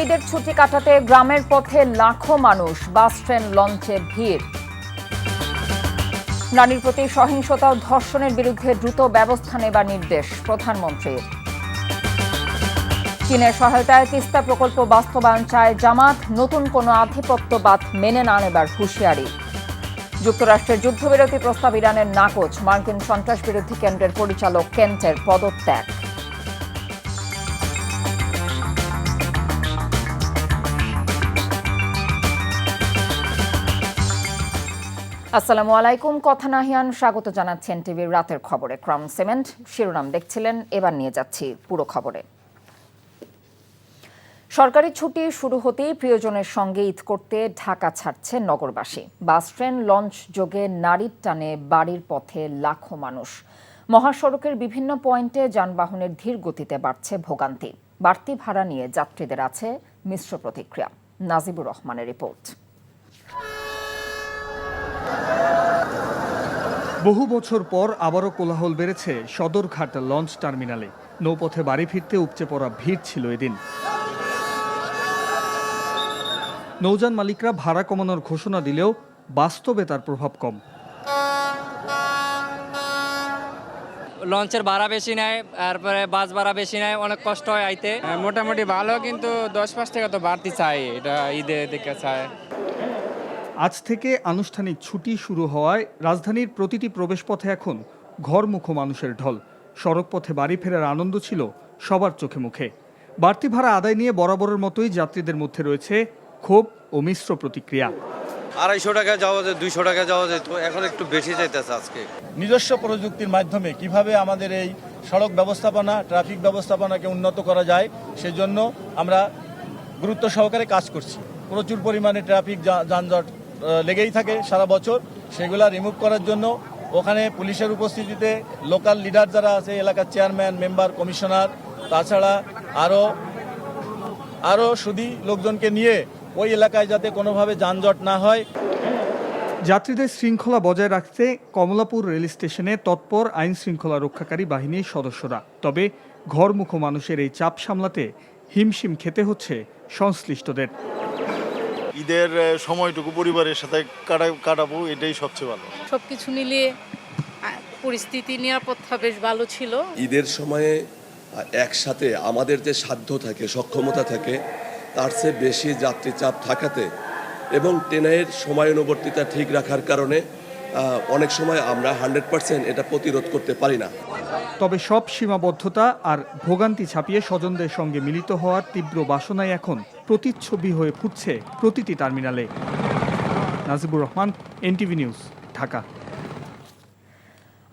ঈদের ছুটি কাটাতে গ্রামের পথে লাখো মানুষ, বাস ট্রেন লঞ্চে ভিড়। নারীর প্রতি সহিংসতা ও ধর্ষণের বিরুদ্ধে দ্রুত ব্যবস্থা নেবার নির্দেশ প্রধানমন্ত্রীর। চীনের সহায়তায় তিস্তা প্রকল্প বাস্তবায়ন চায় জামাত, নতুন কোনো আধিপত্যবাদ মেনে না নেবার হুঁশিয়ারি। যুক্তরাষ্ট্রের যুদ্ধবিরতি প্রস্তাব ইরানের নাকচ, মার্কিন সন্ত্রাসবিরোধী কেন্দ্রের পরিচালক কেন্টের পদত্যাগ। আসসালামু আলাইকুম, কথা নাহিয়ান স্বাগত জানাচ্ছেন টিভির রাতের খবরে। ক্রাউন সিমেন্ট শিরোনাম দেখছিলেন, এবার নিয়ে যাচ্ছি পুরো খবরে। সরকারি ছুটি শুরু হতেই প্রিয়জনের সঙ্গে ঈদ করতে ঢাকা ছাড়ছে নগরবাসী। বাস ট্রেন লঞ্চ যোগে নারীর টানে বাড়ির পথে লাখো মানুষ। মহাসড়কের বিভিন্ন পয়েন্টে যানবাহনের ধীর গতিতে বাড়ছে ভোগান্তি। বাড়তি ভাড়া নিয়ে যাত্রীদের আছে মিশ্র প্রতিক্রিয়া। নাজিবুর রহমানের রিপোর্ট। বহু বছর পর আবারও কোলাহল বেড়েছে সদরঘাট লঞ্চ টার্মিনালে। নৌপথে বাড়ি ফিরতে উপচে পড়া ভিড় ছিল এদিন। নৌযান মালিকরা ভাড়া কমানোর ঘোষণা দিলেও বাস্তবে তার প্রভাব কম। লঞ্চের ভাড়া বেশি নেয়, তারপরে বাস ভাড়া বেশি নেয়, অনেক কষ্ট হয় আইতে। মোটামুটি ভালো, কিন্তু 10-5 টাকা তো বাড়তি চাই, এটা ঈদে দিকে চায়। আজ থেকে আনুষ্ঠানিক ছুটি শুরু হওয়ায় রাজধানীর প্রতিটি প্রবেশপথে এখন ঘরমুখো মানুষের ঢল। সড়ক পথে বাড়ি ফেরার আনন্দ ছিল সবার চোখে মুখে। বাড়তি ভাড়া আদায় নিয়ে বরাবরের মতোই যাত্রীদের মধ্যে রয়েছে ক্ষোভ ও মিশ্র প্রতিক্রিয়া। 250 টাকা যাওয়া যায়, 200 টাকা যাওয়া যায়, তো এখন একটু বেশি চাইতেছে আজকে। নিজস্ব প্রযুক্তির মাধ্যমে কিভাবে আমাদের এই সড়ক ব্যবস্থাপনা, ট্রাফিক ব্যবস্থাপনাকে উন্নত করা যায়, সেজন্য আমরা গুরুত্ব সহকারে কাজ করছি। প্রচুর পরিমাণে ট্রাফিক যানজট লেগেই থাকে সারা বছর, সেগুলা রিমুভ করার জন্য ওখানে পুলিশের উপস্থিতিতে লোকাল লিডার যারা আছে, এলাকার চেয়ারম্যান, মেম্বার, কমিশনার, তাছাড়া আরও সুধী লোকজনকে নিয়ে ওই এলাকায় যাতে কোনোভাবে যানজট না হয়। যাত্রীদের শৃঙ্খলা বজায় রাখতে কমলাপুর রেল স্টেশনে তৎপর আইন শৃঙ্খলা রক্ষাকারী বাহিনীর সদস্যরা। তবে ঘরমুখো মানুষের এই চাপ সামলাতে হিমশিম খেতে হচ্ছে সংশ্লিষ্টদের। ঈদের সময়টুকু পরিবারের সাথে কাটাবো, এটাই সবচেয়ে ভালো। সবকিছু মিলিয়ে পরিস্থিতি, নিরাপত্তা বেশ ভালো ছিল। ঈদের সময়ে একসাথে আমাদের যে সাধ্য থাকে, সক্ষমতা থাকে, তার চেয়ে বেশি যাত্রী চাপ থাকাতে এবং ট্রেনের সময়ানুবর্তিতা ঠিক রাখার কারণে অনেক সময় আমরা 100% এটা প্রতিরোধ করতে পারি না। তবে সব সীমাবদ্ধতা আর ভোগান্তি ছাপিয়ে স্বজনদের সঙ্গে মিলিত হওয়ার তীব্র বাসনায় এখন প্রতিচ্ছবি হয়ে ফুটছে প্রতিটি টার্মিনালে। Najibur Rahman, NTV news, Dhaka.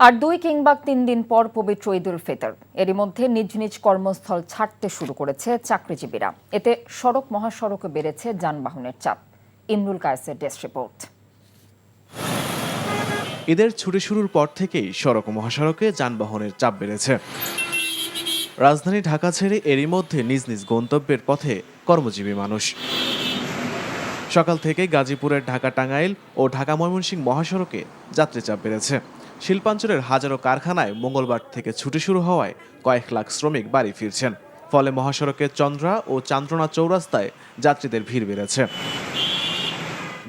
আর 2 কিংবা 3 দিন পর পবিত্র ঈদ উল ফিতর। এরই মধ্যে নিজ নিজ কর্মস্থল ছাড়তে শুরু করেছে চাকরিজীবীরা। এতে সড়ক মহাসড়কে বেড়েছে যানবাহনের চাপ। ইমরুল কায়েসের ডেস্ক রিপোর্ট। ঈদের ছুটি শুরুর পর থেকেই সড়ক মহাসড়কে যানবাহনের চাপ বেড়েছে। রাজধানী ঢাকা ছেড়ে এরই মধ্যে নিজ নিজ গন্তব্যের পথে কর্মজীবী মানুষ। সকাল থেকে গাজীপুরের ঢাকা টাঙ্গাইল ও ঢাকা ময়মনসিংহ মহাসড়কে যাত্রী চাপ বেড়েছে। শিল্পাঞ্চলের হাজারো কারখানায় মঙ্গলবার থেকে ছুটি শুরু হওয়ায় কয়েক লাখ শ্রমিক বাড়ি ফিরছেন। ফলে মহাসড়কের চন্দ্রা ও চান্দ্রনা চৌরাস্তায় যাত্রীদের ভিড় বেড়েছে।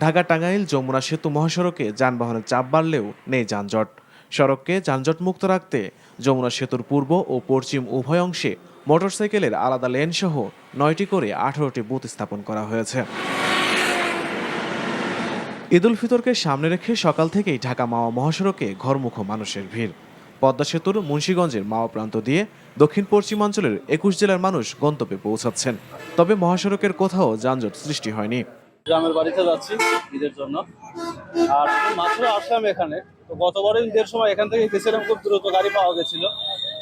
ঢাকা টাঙ্গাইল যমুনা সেতু মহাসড়কে যানবাহনের চাপ বাড়লেও নেই যানজট। সড়ককে যানজট মুক্ত রাখতে যমুনা সেতুর পূর্ব ও পশ্চিম উভয় অংশে মোটরসাইকেলের আলাদা লেন সহ 9টি করে 18টি বুথ স্থাপন করা হয়েছে। ঈদ উল ফিতরকে সামনে রেখে সকাল থেকেই ঢাকা মাওয়া মহাসড়কে ঘরমুখো মানুষের ভিড়। পদ্মা সেতুর মুন্সিগঞ্জের মাওয়া প্রান্ত দিয়ে দক্ষিণ পশ্চিমাঞ্চলের 21 জেলার মানুষ গন্তব্যে পৌঁছাচ্ছেন। তবে মহাসড়কের কোথাও যানজট সৃষ্টি হয়নি। গ্রামের বাড়িতে যাচ্ছি ঈদের জন্য, আর মাত্র আসলাম এখানে। তো গতবারও ঈদের সময় এখান থেকে গেছিলাম, খুব দ্রুত গাড়ি পাওয়া গেছিল,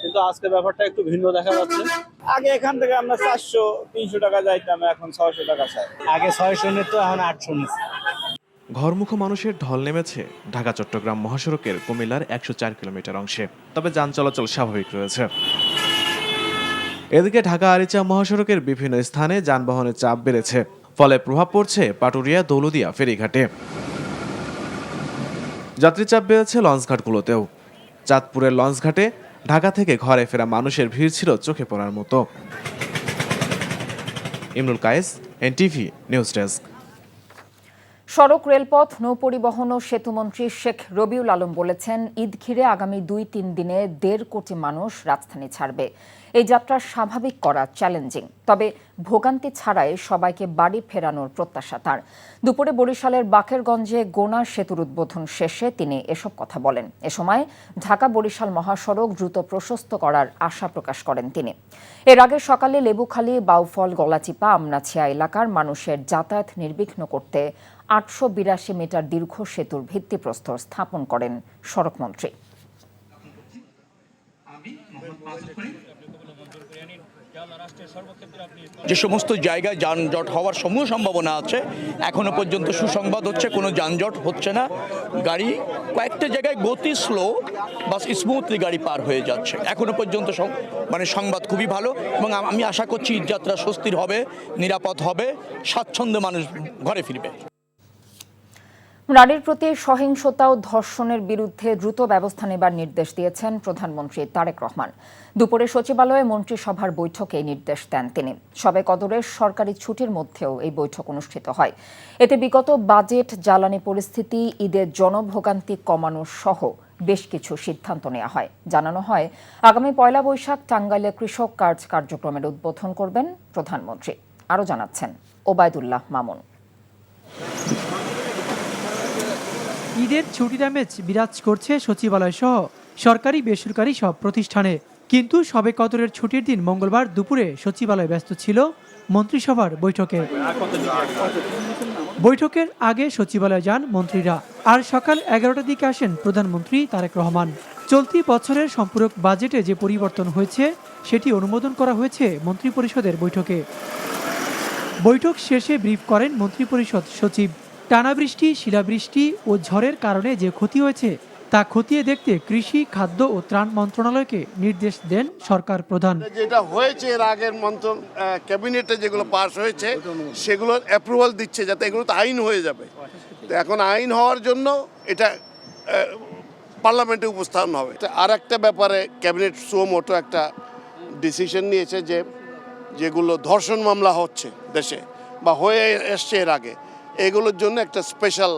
কিন্তু আজকে ব্যাপারটা একটু ভিন্ন দেখা যাচ্ছে। আগে এখান থেকে আমরা 400-300 টাকা যাইতাম, এখন 600 টাকা চাই। আগে 600 নিত, এখন 800 নিচ্ছে। ঘরমুখো মানুষের ঢল নেমেছে ঢাকা চট্টগ্রাম মহাসড়কের কুমিল্লার 104 কিলোমিটার অংশে। তবে যান চলাচল স্বাভাবিক রয়েছে। এদিকে ঢাকা আরিচা মহাসড়কের বিভিন্ন স্থানে যানবাহনের চাপ বেড়েছে। ফলে প্রভাব পড়ছে পাটুরিয়া দৌলদিয়া ফেরিঘাটে। যাত্রী চাপ বেড়েছে লঞ্চঘাটগুলোতেও। চাঁদপুরের লঞ্চঘাটে ঢাকা থেকে ঘরে ফেরা মানুষের ভিড় ছিল চোখে পড়ার মতো। Imrul Kayes, NTV news desk. সড়ক, রেলপথ, নৌপরিবহন ও সেতুমন্ত্রী শেখ রবিউল আলম বলেছেন, ঈদ ঘিরে আগামী 2-3 দিনে 1.5 কোটি মানুষ রাজধানী ছাড়বে। এই যাত্রা স্বাভাবিক করা চ্যালেঞ্জিং, তবে ভোগান্তি ছাড়াই সবাইকে বাড়ি ফেরানোর প্রত্যাশা তার। দুপুরে বরিশালের বাকেরগঞ্জে গোনা সেতুর উদ্বোধন শেষে তিনি এসব কথা বলেন। এ সময় ঢাকা বরিশাল মহাসড়ক দ্রুত প্রশস্ত করার আশা প্রকাশ করেন তিনি। এর আগে সকালে লেবুখালী, বাউফল, গলাচিপা, আমনাছিয়া এলাকার মানুষের যাতায়াত নির্বিঘ্ন করতে 882 মিটার দীর্ঘ সেতুর ভিত্তিপ্রস্তর স্থাপন করেন সড়কমন্ত্রী। যে সমস্ত জায়গায় যানজট হওয়ার সমূহ সম্ভাবনা আছে, এখনো পর্যন্ত সুসংবাদ হচ্ছে কোনো যানজট হচ্ছে না। গাড়ি কয়েকটা জায়গায় গতি স্লো বা স্মুথলি গাড়ি পার হয়ে যাচ্ছে। এখনো পর্যন্ত সংবাদ খুবই ভালো এবং আমি আশা করছি ঈদযাত্রা স্বস্তির হবে, নিরাপদ হবে, স্বাচ্ছন্দ্যে মানুষ ঘরে ফিরবে। নারীর প্রতি সহিংসতা ও ধর্ষণের বিরুদ্ধে দ্রুত ব্যবস্থা নেবার নির্দেশ দিয়েছেন প্রধানমন্ত্রী তারেক রহমান। দুপুরে সচিবালয়ে মন্ত্রিসভার বৈঠকে এই নির্দেশ দেন তিনি। শবে কদরের সরকারি ছুটির মধ্যেও এই বৈঠক অনুষ্ঠিত হয়। এতে বিগত বাজেট, জ্বালানি পরিস্থিতি, ঈদের জনভোগান্তি কমানো সহ বেশ কিছু সিদ্ধান্ত নেওয়া হয়। জানানো হয়, আগামী 1 বৈশাখ টাঙ্গাইলে কৃষক কার্ড কার্যক্রমের উদ্বোধন করবেন প্রধানমন্ত্রী। আরও জানাচ্ছেন ওবায়দুল্লাহ মামুন। ঈদের ছুটির আমেজ বিরাজ করছে সচিবালয় সহ সরকারি বেসরকারি সব প্রতিষ্ঠানে। কিন্তু শবে কদরের ছুটির দিন মঙ্গলবার দুপুরে সচিবালয় ব্যস্ত ছিল মন্ত্রিসভার বৈঠকে। বৈঠকের আগে সচিবালয়ে যান মন্ত্রীরা, আর সকাল 11টার দিকে আসেন প্রধানমন্ত্রী তারেক রহমান। চলতি বছরের সম্পূরক বাজেটে যে পরিবর্তন হয়েছে সেটি অনুমোদন করা হয়েছে মন্ত্রিপরিষদের বৈঠকে। বৈঠক শেষে ব্রিফ করেন মন্ত্রিপরিষদ সচিব। টানা বৃষ্টি, শিলাবৃষ্টি ও ঝড়ের কারণে যে ক্ষতি হয়েছে তা খতিয়ে দেখতে কৃষি, খাদ্য ও ত্রাণ মন্ত্রণালয়কে নির্দেশ দেন সরকার প্রধান। যেটা হয়েছে এর আগের ক্যাবিনেটে যেগুলো পাস হয়েছে সেগুলোর অ্যাপ্রুভাল দিচ্ছে, যাতে এগুলো তো আইন হয়ে যাবে। তো এখন আইন হওয়ার জন্য এটা পার্লামেন্টে উপস্থাপন হবে। আর একটা ব্যাপারে ক্যাবিনেট সুমোটো একটা ডিসিশন নিয়েছে যে যেগুলো ধর্ষণ মামলা হচ্ছে দেশে বা হয়ে এসছে এর আগে, এগুলোর জন্য একটা স্পেশাল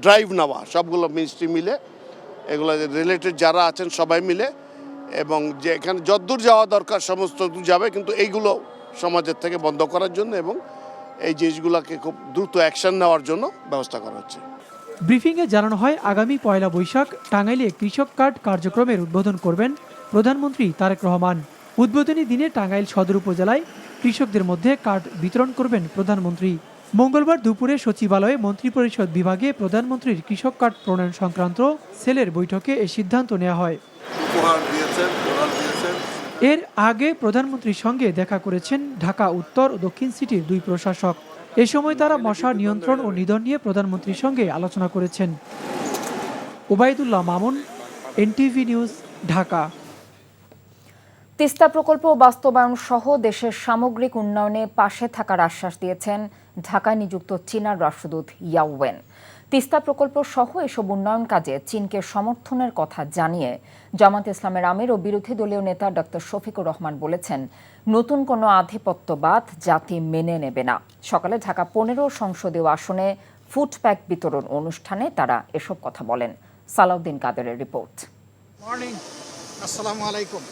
ড্রাইভ নেওয়া, সবগুলো মিনিস্ট্রি মিলে, এগুলো রিলেটেড যারা আছেন সবাই মিলে, এবং যে এখানে যতদূর যাওয়া দরকার সমস্ত দূর যাবে, কিন্তু এইগুলো সমাজের থেকে বন্ধ করার জন্য এবং এই জিনিসগুলোকে খুব দ্রুত অ্যাকশন নেওয়ার জন্য ব্যবস্থা করা হচ্ছে। ব্রিফিংয়ে জানানো হয়, আগামী 1 বৈশাখ টাঙ্গাইলে কৃষক কার্ড কার্যক্রমের উদ্বোধন করবেন প্রধানমন্ত্রী তারেক রহমান। উদ্বোধনী দিনে টাঙ্গাইল সদর উপজেলায় কৃষকদের মধ্যে কার্ড বিতরণ করবেন প্রধানমন্ত্রী। মঙ্গলবার দুপুরে সচিবালয়ে মন্ত্রিপরিষদ বিভাগে প্রধানমন্ত্রীর কৃষক কার্ড প্রণয়ন সংক্রান্ত সেলের বৈঠকে এই সিদ্ধান্ত নেওয়া হয়। এর আগে প্রধানমন্ত্রীর সঙ্গে দেখা করেছেন ঢাকা উত্তর ও দক্ষিণ সিটির 2 প্রশাসক। এ সময় তারা মশা নিয়ন্ত্রণ ও নিধন নিয়ে প্রধানমন্ত্রীর সঙ্গে আলোচনা করেছেন। Obaidullah Mamun, NTV news, Dhaka. তিস্তা প্রকল্প বাস্তবায়ন সহ দেশের সামগ্রিক উন্নয়নে পাশে থাকার আশ্বাস দিয়েছেন ঢাকায় নিযুক্ত চীনার রাষ্ট্রদূত ইয়াও ওয়েন। তিস্তা প্রকল্প সহ এসব উন্নয়ন কাজে চীনকে সমর্থনের কথা জানিয়ে জামাত ইসলামের আমির ও বিরোধী দলীয় নেতা ডক্টর শফিকুর রহমান বলেছেন, নতুন কোনো আধিপত্যবাদ জাতি মেনে নেবে না। সকালে ঢাকা 15 সংসদীয় আসনে ফুড প্যাক বিতরণ অনুষ্ঠানে তারা এসব কথা বলেন। সালাউদ্দিন কাদেরের রিপোর্ট। আসসালামু আলাইকুম।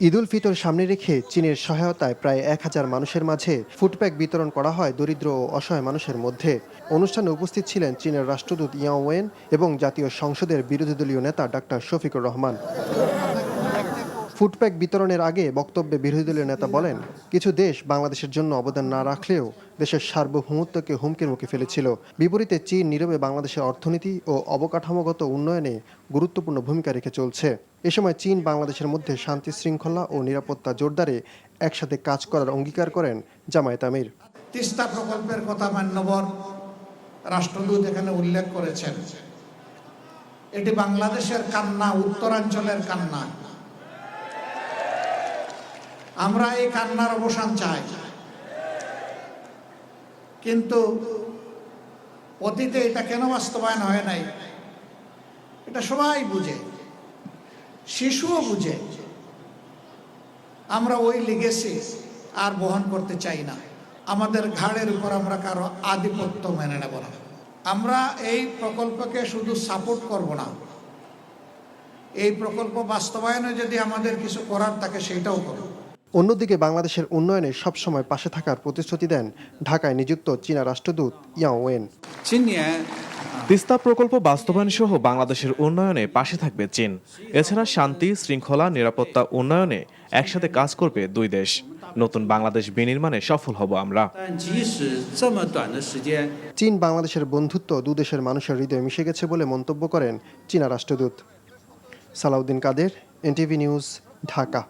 ঈদ উল ফিতর সামনে রেখে চীনের সহায়তায় প্রায় 1000 মানুষের মাঝে ফুডপ্যাক বিতরণ করা হয় দরিদ্র ও অসহায় মানুষের মধ্যে। অনুষ্ঠানে উপস্থিত ছিলেন চীনের রাষ্ট্রদূত ইয়াও ওয়েন এবং জাতীয় সংসদের বিরোধী দলীয় নেতা ডাক্তার শফিকুর রহমান। ফুডপ্যাক বিতরণের আগে বক্তব্যে বিরোধী দলীয় নেতা বলেন, কিছু দেশ বাংলাদেশের জন্য অবদান না রাখলেও দেশের সার্বভৌমত্বকে হুমকির মুখে ফেলেছিল। বিপরীতে চীন নীরবে বাংলাদেশের অর্থনীতি ও অবকাঠামোগত উন্নয়নে গুরুত্বপূর্ণ ভূমিকা রেখে চলছে। এ সময় চীন বাংলাদেশের মধ্যে শান্তি শৃঙ্খলা ও নিরাপত্তা জোরদারে একসাথে কাজ করার অঙ্গীকার করেন জামায়াত আমির। তিস্তা প্রকল্পের কথা মান্যবর রাষ্ট্রদূত এখানে উল্লেখ করেছেন। এটি বাংলাদেশের কান্না, উত্তরাঞ্চলের কান্না। আমরা এই কান্নার অবসান চাই, কিন্তু অতীতে এটা কেন বাস্তবায়ন হয় নাই এটা সবাই বুঝে, শিশুও বুঝে। আমরা ওই লিগেসি আর বহন করতে চাই না। আমাদের ঘাড়ের উপর আমরা কারো আধিপত্য মেনে নেব না। আমরা এই প্রকল্পকে শুধু সাপোর্ট করব না, এই প্রকল্প বাস্তবায়নে যদি আমাদের কিছু করার থাকে সেটাও করব। অন্যদিকে বাংলাদেশের উন্নয়নে সবসময় পাশে থাকার প্রতিশ্রুতি দেন ঢাকায় নিযুক্ত চীনা রাষ্ট্রদূত ইয়াও ওয়েন। তিস্তা প্রকল্প বাস্তবায়ন সহ বাংলাদেশের উন্নয়নে পাশে থাকবে চীন। এছাড়া শান্তি, শৃঙ্খলা, নিরাপত্তা উন্নয়নে একসাথে কাজ করবে দুই দেশ। নতুন বাংলাদেশ বিনির্মাণে সফল হব আমরা। চীন বাংলাদেশের বন্ধুত্ব দুদেশের মানুষের হৃদয়ে মিশে গেছে বলে মন্তব্য করেন চীনা রাষ্ট্রদূত। সালাউদ্দিন কাদের, এনটিভি নিউজ, ঢাকা।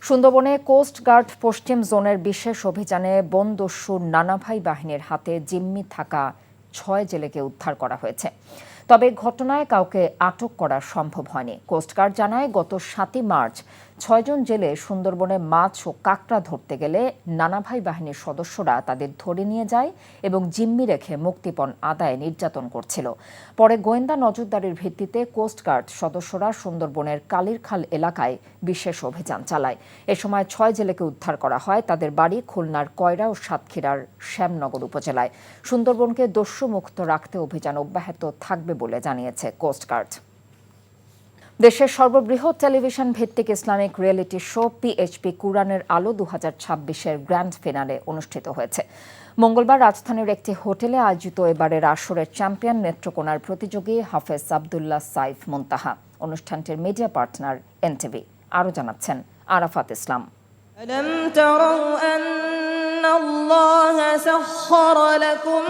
সুন্দরবনে কোস্ট গার্ড পশ্চিম জোনের বিশেষ অভিযানে বনদস্যুর নানাভাই বাহিনীর হাতে জিম্মি থাকা 6 জেলেকে উদ্ধার করা হয়েছে। তবে ঘটনায় কাউকে আটক করা সম্ভব হয়নি। কোস্টগার্ড জানায়, গত 7 মার্চ 6 জন জেলে সুন্দরবনে মাছ ও কাঁকড়া ধরতে গেলে নানাভাই বাহিনীর সদস্যরা তাদের ধরে নিয়ে যায় এবং জিম্মি রেখে মুক্তিপণ আদায়ে নির্যাতন করছিল। পরে গোয়েন্দা নজরদারির ভিত্তিতে কোস্টগার্ড সদস্যরা সুন্দরবনের কালিরখাল এলাকায় বিশেষ অভিযান চালায়। এ সময় 6 জেলেকে উদ্ধার করা হয়। তাদের বাড়ি খুলনার কয়রা ও সাতক্ষীরার শ্যামনগর উপজেলায়। সুন্দরবনকে দস্যুমুক্ত রাখতে অভিযান অব্যাহত থাকবে বলে জানিয়েছে কোস্টগার্ড। দেশের সর্ববৃহৎ টেলিভিশন ভিত্তিক ইসলামিক রিয়েলিটি শো পিএইচপি কুরআনের আলো 2026-এর গ্র্যান্ড ফিনালে অনুষ্ঠিত হয়েছে। মঙ্গলবার রাজধানীর একটি হোটেলে আয়োজিত এবারের আসরের চ্যাম্পিয়ন নেত্রকোনার প্রতিযোগী হাফেজ আব্দুল্লাহ সাইফ মুনতাহা। অনুষ্ঠানটির মিডিয়া পার্টনার এনটিভি। আরও জানাচ্ছেন আরাফাত ইসলাম। ألم تروا أن الله سخر لكم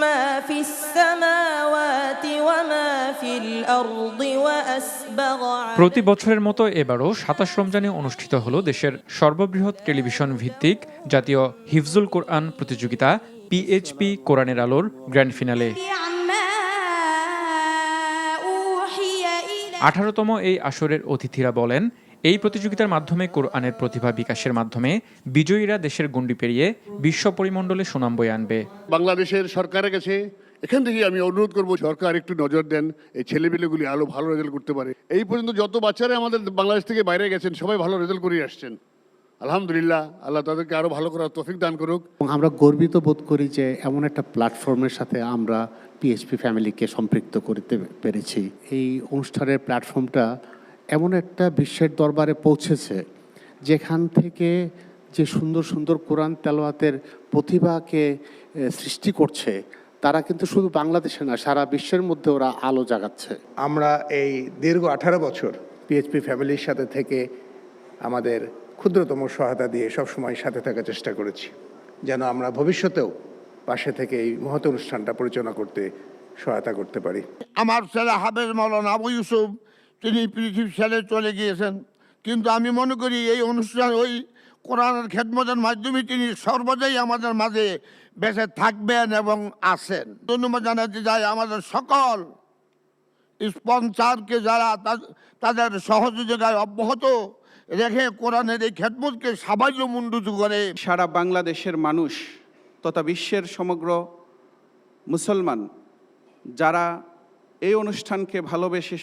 ما في السماوات وما في الأرض وأسبغ প্রতি বছরের মতো এবারও 27 রমজানে অনুষ্ঠিত হলো দেশের সর্ববৃহৎ টেলিভিশন ভিত্তিক জাতীয় হিফজুল কোরআন প্রতিযোগিতা পিএইচপি কোরআনের আলোর গ্র্যান্ড ফিনালে। 18তম এই আসরের অতিথিরা বলেন, এই প্রতিযোগিতার মাধ্যমে কোরআনের প্রতিভা বিকাশের মাধ্যমে বিজয়ীরা দেশের গণ্ডি পেরিয়ে বিশ্ব পরিমণ্ডলে সুনাম বয়ে আনবে। বাংলাদেশের সরকারের কাছে এখান থেকে আমি অনুরোধ করব, সরকার একটু নজর দেন, এই ছেলেপিলেগুলি আলো ভালো রেজাল্ট করতে পারে। এই পর্যন্ত যত বাচ্চারা আমাদের বাংলাদেশ থেকে বাইরে গেছেন সবাই ভালো রেজাল্ট করে আসছেন। আলহামদুলিল্লাহ, আল্লাহ তাদেরকে আরো ভালো করার তৌফিক দান করুক। আমরা গর্বিত বোধ করি যে এমন একটা প্ল্যাটফর্মের সাথে আমরা পিএইচপি ফ্যামিলিকে সম্পৃক্ত করতে পেরেছি। এই অনুষ্ঠানের প্ল্যাটফর্মটা এমন একটা বিশ্বের দরবারে পৌঁছেছে যেখান থেকে যে সুন্দর সুন্দর কোরআন তেলাওয়াতের প্রতিভাকে সৃষ্টি করছে, তারা কিন্তু শুধু বাংলাদেশে না, সারা বিশ্বের মধ্যে ওরা আলো জাগাচ্ছে। আমরা এই দীর্ঘ 18 বছর পিএইচপি ফ্যামিলির সাথে থেকে আমাদের ক্ষুদ্রতম সহায়তা দিয়ে সবসময় সাথে থাকার চেষ্টা করেছি, যেন আমরা ভবিষ্যতেও পাশে থেকে এই মহৎ অনুষ্ঠানটা পরিচালনা করতে সহায়তা করতে পারি। আমার ছেলে হাফেজ মাওলানা আবু ইউসুফ তিনি পৃথিবী ছেড়ে চলে গিয়েছেন, কিন্তু আমি মনে করি এই অনুষ্ঠান ওই কোরআনের খেদমতের মাধ্যমে তিনি সর্বদাই আমাদের মাঝে বেঁচে থাকবেন এবং আছেন। ধন্যবাদ জানাতে চাই আমাদের সকল স্পন্সরকে যারা তাদের সহযোগিতায় অব্যাহত রেখে কোরআনের এই খেদমতকে সাহায্য মুন্ডুত করে। সারা বাংলাদেশের মানুষ তথা বিশ্বের সমগ্র মুসলমান যারা এই অনুষ্ঠানকে ভালোবেসে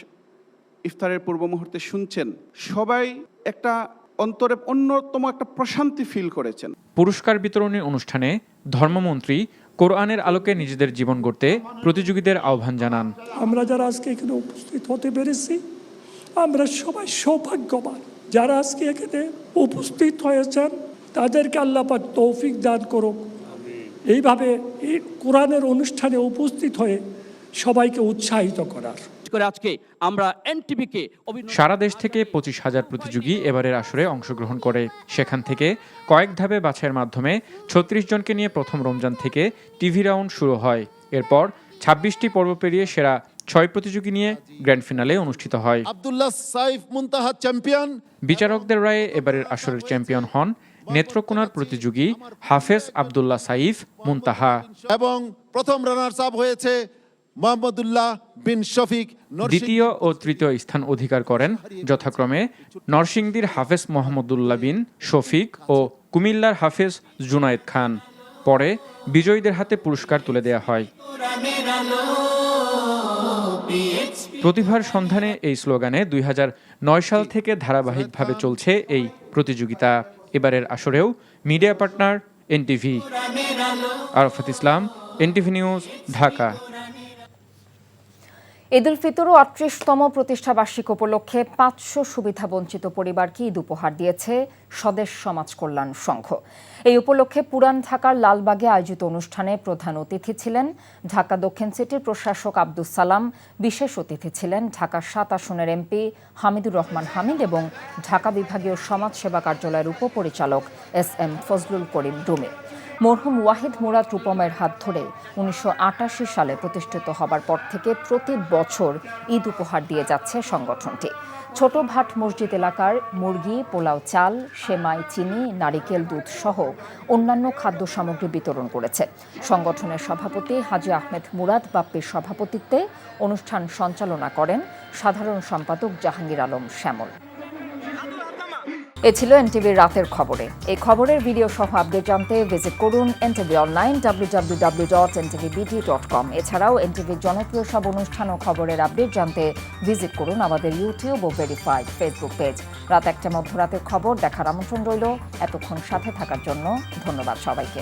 ইফতারের পূর্ব মুহূর্তে শুনছেন, সবাই একটা অন্তরে অন্যতম একটা প্রশান্তি ফিল করেছেন। পুরস্কার বিতরণী অনুষ্ঠানে ধর্মমন্ত্রী কোরআনের আলোকে নিজেদের জীবন গড়তে প্রতিযোগীদের আহ্বান জানান। আমরা যারা আজকে এখানে উপস্থিত হতে পেরেছি, আমরা সবাই সৌভাগ্যবান। যারা আজকে এখানে উপস্থিত হয়েছেন তাদেরকে আল্লাহ পাক তৌফিক দান করুক। এইভাবে এই কোরআনের অনুষ্ঠানে উপস্থিত হয়ে সবাইকে উৎসাহিত করার। আজকে আমরা এনটিভিকে সারা দেশ থেকে 25,000 প্রতিযোগী এবারের আসরে অংশগ্রহণ করে। সেখান থেকে কয়েক ধাপে বাছাইয়ের মাধ্যমে 36 জনকে নিয়ে প্রথম রমজান থেকে টিভি রাউন্ড শুরু হয়। এরপর 26টি পর্ব পেরিয়ে সেরা 6 প্রতিযোগী নিয়ে গ্র্যান্ড ফিনালে অনুষ্ঠিত হয়। আব্দুল্লাহ সাইফ মুনতাহা চ্যাম্পিয়ন। বিচারকদের রায়ে এবারের আসরের চ্যাম্পিয়ন হন নেত্রকোনার প্রতিযোগী হাফেজ আব্দুল্লাহ সাইফ মুনতাহা এবং প্রথম রানার্স আপ হয়েছে মোহাম্মদুল্লাহ বিন শফিক। দ্বিতীয় ও তৃতীয় স্থান অধিকার করেন যথাক্রমে নরসিংদীর হাফেজ মোহাম্মদুল্লাহ বিন শফিক ও কুমিল্লার হাফেজ জুনায়েদ খান। পরে বিজয়ীদের হাতে পুরস্কার তুলে দেয়া হয়। প্রতিভার সন্ধানে এই স্লোগানে 2009 সাল থেকে ধারাবাহিকভাবে চলছে এই প্রতিযোগিতা। এবারের আসরেও মিডিয়া পার্টনার এনটিভি। আরাফাত ইসলাম, এনটিভি নিউজ, ঢাকা। ঈদ উল ফিতর ও ৩৮তম প্রতিষ্ঠাবার্ষিকী উপলক্ষে ৫০০ সুবিধাবঞ্চিত পরিবারকে ঈদ উপহার দিয়েছে স্বদেশ সমাজ কল্যাণ সংঘ। এই উপলক্ষে পুরান ঢাকার লালবাগে আয়োজিত অনুষ্ঠানে প্রধান অতিথি ছিলেন ঢাকা দক্ষিণ সিটির প্রশাসক আব্দুস সালাম, বিশেষ অতিথি ছিলেন ঢাকা ৭ আসনের এমপি হামিদুর রহমান হামিদ এবং ঢাকা বিভাগীয় সমাজ সেবা কার্যালয়ের উপপরিচালক এস.এম. ফজলুল করিম রুমি। মরহুম ওয়াহিদ মুরাদ রূপমের হাত ধরে ১৯৮৮ সালে প্রতিষ্ঠিত হবার পর থেকে প্রতি বছর ঈদ উপহার দিয়ে যাচ্ছে সংগঠনটি। ছোট ভাট মসজিদ এলাকার মুরগি, পোলাও চাল, সেমাই, চিনি, নারিকেল দুধ সহ অন্যান্য খাদ্য সামগ্রী বিতরণ করেছে। সংগঠনের সভাপতি হাজী আহমেদ মুরাদ বাপ্পির সভাপতিত্বে অনুষ্ঠান সঞ্চালনা করেন সাধারণ সম্পাদক জাহাঙ্গীর আলম শ্যামল। এ ছিল এনটিভির রাতের খবরে। এই খবরের ভিডিও সহ আপডেট জানতে ভিজিট করুন এনটিভি অনলাইন www.ntvbd.com। এছাড়াও এনটিভির জনপ্রিয় সব অনুষ্ঠান ও খবরের আপডেট জানতে ভিজিট করুন আমাদের ইউটিউব ও ভেরিফাইড ফেসবুক পেজ। রাত ১টা মধ্যরাতের খবর দেখার আমন্ত্রণ রইল। এতক্ষণ সাথে থাকার জন্য ধন্যবাদ সবাইকে।